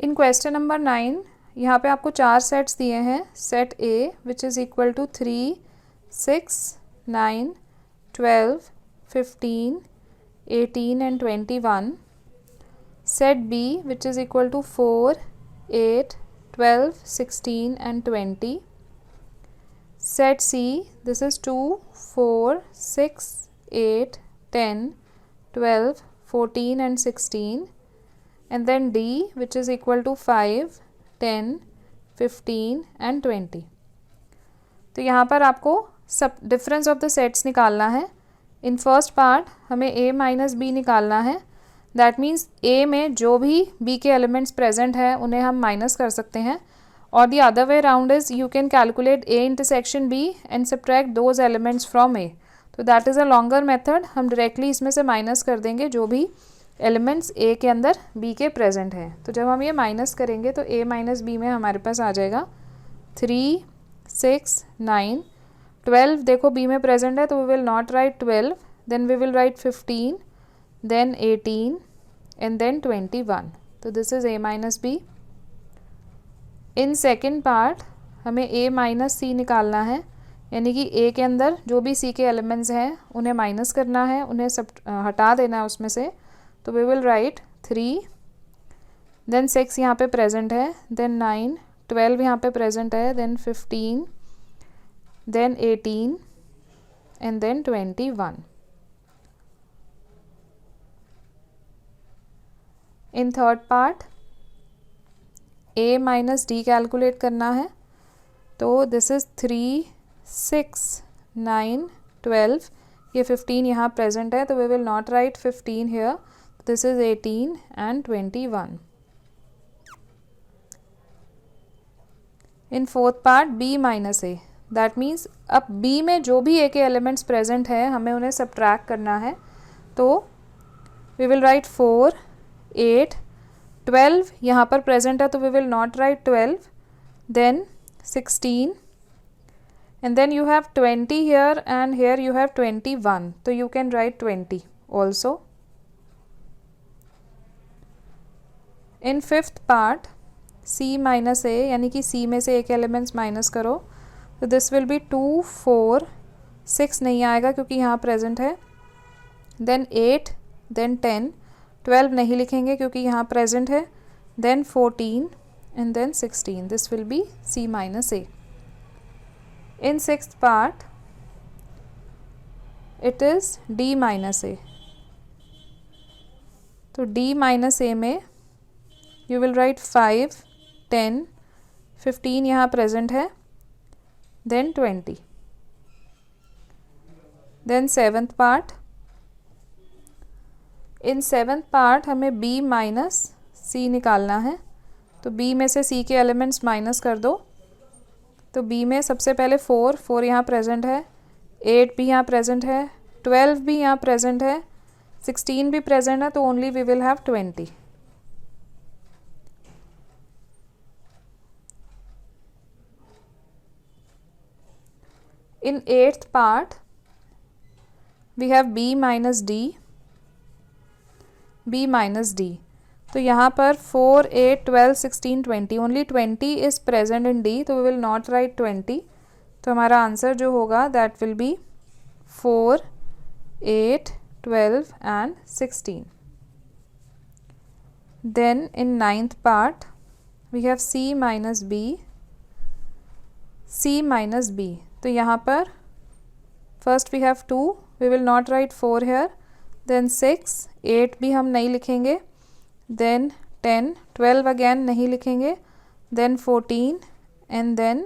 इन question number 9 यहाँ पे आपको 4 सेट्स दिए हैं. Set A which is equal to 3, 6, 9, 12, 15, 18 and 21. Set B which is equal to 4, 8, 12, 16 and 20. Set C, this is 2, 4, 6, 8, 10, 12, 14 and 16. And then D which is equal to 5, 10, 15 and 20. तो यहाँ पर आपको सब डिफरेंस ऑफ द सेट्स निकालना है. In first part हमें A minus B निकालना है. दैट मीन्स A में जो भी B के एलिमेंट्स प्रेजेंट है उन्हें हम माइनस कर सकते हैं. और the other way round is you can calculate A intersection B and subtract those elements from A. तो that is a longer method. हम डायरेक्टली इसमें से माइनस कर देंगे जो भी एलिमेंट्स A के अंदर B के प्रेजेंट हैं. तो जब हम ये माइनस करेंगे तो A माइनस बी में हमारे पास आ जाएगा 3, 6, 9, 12. देखो B में प्रेजेंट है तो we will not write 12, then we will write 15, then 18 and then 21. तो this is A minus B. In second part हमें A माइनस सी निकालना है. यानी कि A के अंदर जो भी C के एलिमेंट्स हैं उन्हें माइनस करना है, उन्हें सब हटा देना है उसमें से. तो वी विल राइट 3, देन 6 यहाँ पे प्रेजेंट है, देन 9, 12 यहाँ पे प्रेजेंट है, then 15, then 18 and then 21. In third part A minus D calculate करना है. तो दिस इज़ 3, 6, 9, 12. ये 15 यहाँ प्रेजेंट है तो we will not write 15 here. This is 18 and 21. In fourth part B minus A. That means अब B में जो भी A के एलिमेंट्स प्रेजेंट है हमें उन्हें सब्ट्रैक्ट करना है. तो वी विल राइट 4, 8, 12 यहाँ पर प्रेजेंट है तो we will not write 12, then 16 and then you have 20 here and here you have 21. So you can write 20 also. In fifth part C minus A यानी कि C में से एक एलिमेंट्स माइनस करो. तो दिस विल बी 2, 4, 6 नहीं आएगा क्योंकि यहाँ प्रेजेंट है, देन 8, देन 10, 12 नहीं लिखेंगे क्योंकि यहाँ प्रेजेंट है, then 14 and then 16. This will be C minus A. In sixth part it is D minus A. तो D minus A में you will write 5, 10, 15 यहाँ प्रेजेंट है, then 20. Then seventh part. In seventh part हमें B minus C निकालना है. तो B में से C के एलिमेंट्स माइनस कर दो. तो B में सबसे पहले 4 यहाँ प्रेजेंट है, 8 भी यहाँ प्रेजेंट है, 12 भी यहाँ प्रेजेंट है, 16 भी प्रेजेंट है. तो only we will have 20. In eighth part we have B minus D, B minus D. तो यहाँ पर 4, 8, 12, 16, 20, only 20 is present in D. तो वी विल नॉट राइट 20. तो हमारा आंसर जो होगा that will be 4, 8, 12 and 16. Then in ninth part we have C minus B, C minus B. तो यहाँ पर first we have 2, we will not write 4 here, then 6, 8 भी हम नहीं लिखेंगे, देन 10, 12 अगेन नहीं लिखेंगे, देन 14 एंड देन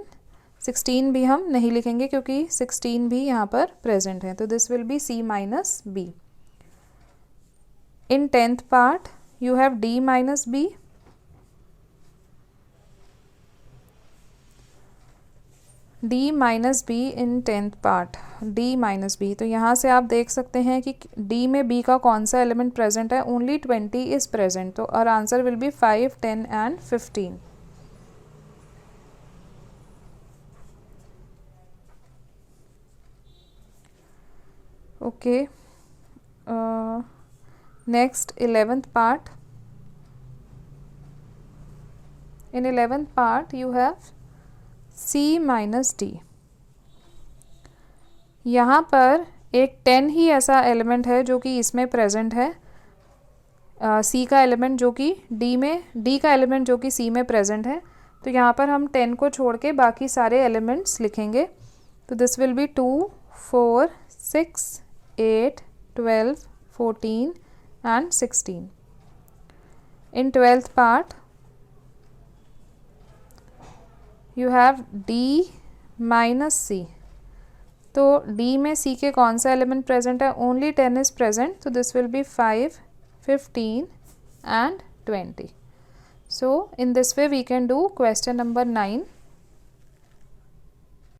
16 भी हम नहीं लिखेंगे क्योंकि 16 भी यहाँ पर प्रेजेंट है. तो this will be C minus B. In tenth part you have D minus B, D minus B in tenth part, D minus B. तो यहाँ से आप देख सकते हैं कि D में B का कौन सा एलिमेंट प्रेजेंट है. Only 20 is present. तो और answer will be 5, 10 and 15. Okay, next 11th part. in 11th part you have C minus D. यहाँ पर एक 10 ही ऐसा एलिमेंट है जो कि इसमें प्रेजेंट है, सी का एलिमेंट जो कि डी का एलिमेंट जो कि सी में प्रेजेंट है। तो यहाँ पर हम 10 को छोड़ के बाकी सारे एलिमेंट्स लिखेंगे। तो this will B 2, 4, 6, 8, 12, 14 and 16. In 12th part you have D minus C. तो D में C के कौन सा एलिमेंट प्रेजेंट है? ओनली 10 इज प्रेजेंट, तो this will B 5, 15 and 20. So in this way we can do question number 9.